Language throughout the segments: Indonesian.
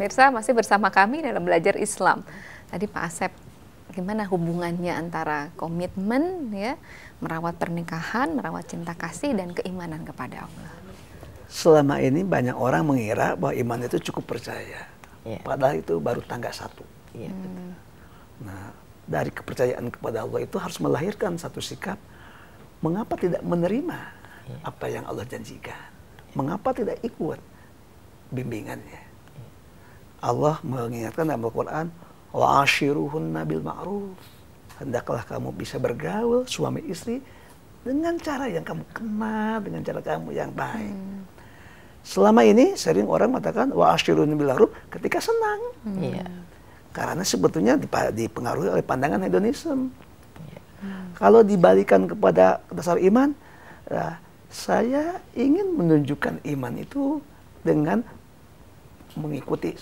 pemirsa masih bersama kami dalam belajar Islam. Tadi Pak Asep, gimana hubungannya antara komitmen ya, merawat pernikahan, merawat cinta kasih dan keimanan kepada Allah? Selama ini banyak orang mengira bahwa iman itu cukup percaya. Padahal itu baru tangga 1. Nah, dari kepercayaan kepada Allah itu harus melahirkan satu sikap. Mengapa tidak menerima apa yang Allah janjikan? Mengapa tidak ikut bimbingannya? Allah mengingatkan dalam Al-Quran, wa'ashiruhunna bil ma'ruf. Hendaklah kamu bisa bergaul suami istri dengan cara yang kamu kenal, dengan cara kamu yang baik. Selama ini sering orang mengatakan wa'ashiruhunna bil ma'ruf ketika senang. Karena sebetulnya dipengaruhi oleh pandangan hedonisme. Kalau dibalikan kepada dasar iman, saya ingin menunjukkan iman itu dengan mengikuti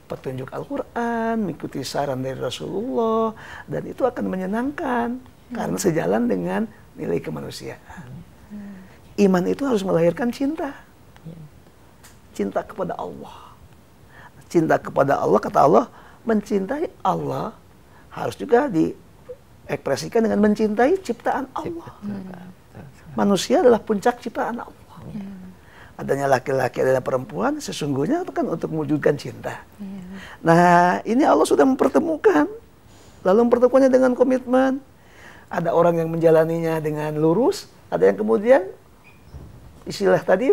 petunjuk Al-Quran, mengikuti saran dari Rasulullah, dan itu akan menyenangkan karena sejalan dengan nilai kemanusiaan. Iman itu harus melahirkan cinta. Cinta kepada Allah. Cinta kepada Allah, kata Allah, mencintai Allah harus juga diekspresikan dengan mencintai ciptaan Allah. Manusia adalah puncak ciptaan Allah. Adanya laki-laki, adanya perempuan, sesungguhnya itu kan untuk mewujudkan cinta. Nah, ini Allah sudah mempertemukan. Lalu mempertemukannya dengan komitmen. Ada orang yang menjalaninya dengan lurus, ada yang kemudian istilah tadi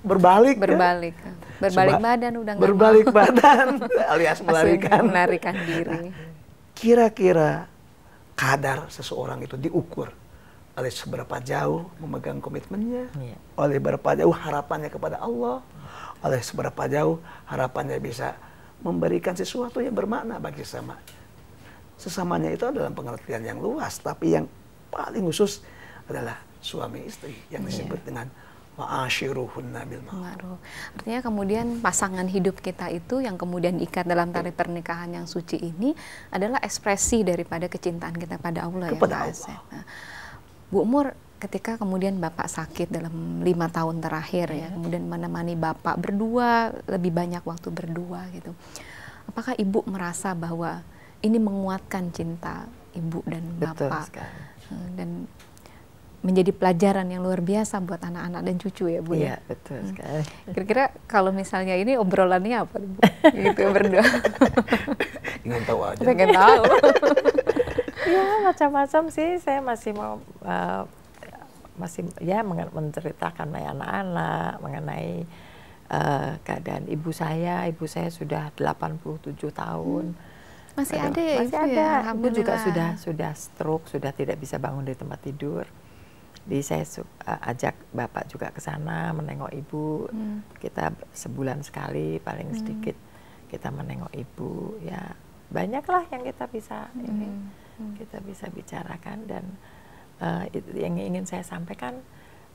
berbalik. Berbalik. Ya? Berbalik badan udah nggak berbalik mau. badan alias melarikan diri. Kira-kira kadar seseorang itu diukur oleh seberapa jauh memegang komitmennya, oleh berapa jauh harapannya kepada Allah, oleh seberapa jauh harapannya bisa memberikan sesuatu yang bermakna bagi sesamanya. Sesamanya itu dalam pengertian yang luas, tapi yang paling khusus adalah suami istri yang disebut dengan wa'ashiruhunna bil ma'ruf. Artinya kemudian pasangan hidup kita itu yang kemudian diikat dalam tali pernikahan yang suci ini adalah ekspresi daripada kecintaan kita pada Allah, kepada ya Pak Allah. Nah, Bu Mur, ketika kemudian Bapak sakit dalam 5 tahun terakhir ya, kemudian menemani Bapak berdua, lebih banyak waktu berdua gitu. Apakah Ibu merasa bahwa ini menguatkan cinta Ibu dan Bapak? Dan menjadi pelajaran yang luar biasa buat anak-anak dan cucu ya Bu? Iya, betul sekali. Kira-kira kalau misalnya ini obrolannya apa Bu? Gitu berdua. Ingin tahu aja. Pengen tahu. Ya macam-macam sih, saya masih mau menceritakan anak-anak mengenai keadaan ibu saya sudah 87 tahun. Masih ada ya? Masih Ibu ada. ya? Ibu juga sudah stroke, sudah tidak bisa bangun dari tempat tidur. Jadi saya ajak Bapak juga ke sana menengok ibu. Kita sebulan sekali paling sedikit kita menengok ibu. Ya banyaklah yang kita bisa kita bisa bicarakan, dan yang ingin saya sampaikan,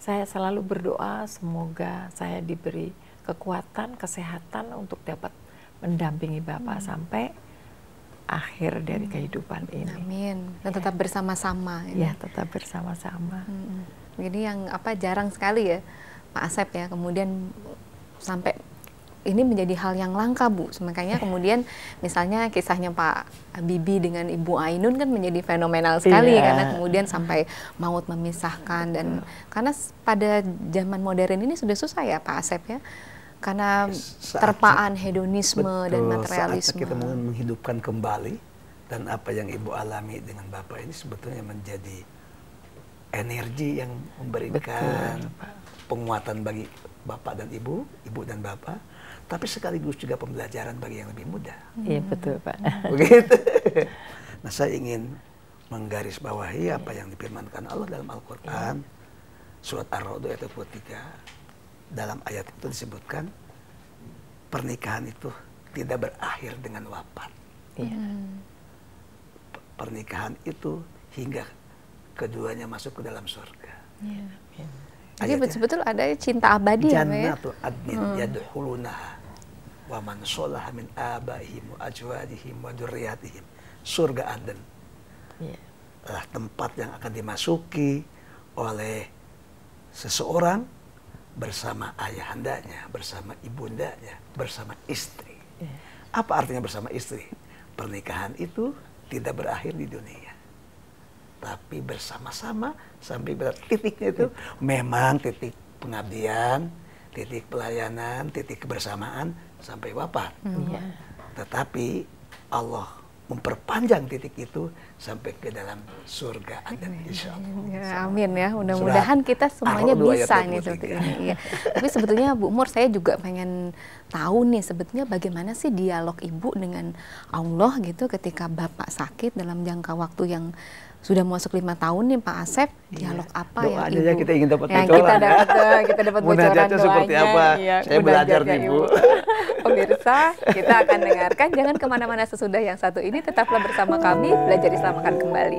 saya selalu berdoa semoga saya diberi kekuatan, kesehatan untuk dapat mendampingi Bapak sampai akhir dari kehidupan ini. Amin. Dan tetap bersama-sama. Ya, tetap bersama-sama. Jadi yang jarang sekali ya Pak Asep ya, kemudian sampai ini menjadi hal yang langka Bu. Makanya kemudian misalnya kisahnya Pak Habibie dengan Ibu Ainun kan menjadi fenomenal sekali karena kemudian sampai maut memisahkan, dan karena pada zaman modern ini sudah susah ya Pak Asep ya. Karena terpaan hedonisme dan materialisme. Saat kita mau menghidupkan kembali, dan apa yang Ibu alami dengan Bapak ini sebetulnya menjadi energi yang memberikan penguatan bagi Bapak dan Ibu dan Bapak, tapi sekaligus juga pembelajaran bagi yang lebih muda. Iya betul Pak. Begitu. Nah, saya ingin menggarisbawahi apa yang difirmankan Allah dalam Al-Quran, surat Ar-Ra'd ayat 23. Dalam ayat itu disebutkan pernikahan itu tidak berakhir dengan wafat. Pernikahan itu hingga keduanya masuk ke dalam surga. Jadi betul-betul ada cinta abadi ya Pak ya? Jannatu adnin yadkhulunaha wa man sholaha min abaihim wa azwajihim wa dzurriyyatihim. Surga Aden adalah tempat yang akan dimasuki oleh seseorang bersama ayahandanya, bersama ibundanya, bersama istri. Apa artinya bersama istri? Pernikahan itu tidak berakhir di dunia, tapi bersama-sama sampai pada titiknya itu memang titik pengabdian, titik pelayanan, titik kebersamaan sampai wafat. Tetapi Allah memperpanjang titik itu sampai ke dalam surga ada, insya Allah. Ya, amin ya, mudah-mudahan kita semuanya bisa nih seperti ini. Ya. Tapi sebetulnya Bu Mur, saya juga pengen tahu nih sebetulnya bagaimana sih dialog Ibu dengan Allah gitu ketika Bapak sakit dalam jangka waktu yang sudah masuk 5 tahun nih Pak Asep, dialog apa doa yang Ibu? kita ingin dapat yang bocoran, kita dapat bocoran doanya. Seperti apa? Ya, saya belajar nih Bu. Pemirsa, kita akan dengarkan. Jangan kemana-mana sesudah yang satu ini. Tetaplah bersama kami, Belajar Islam akan kembali.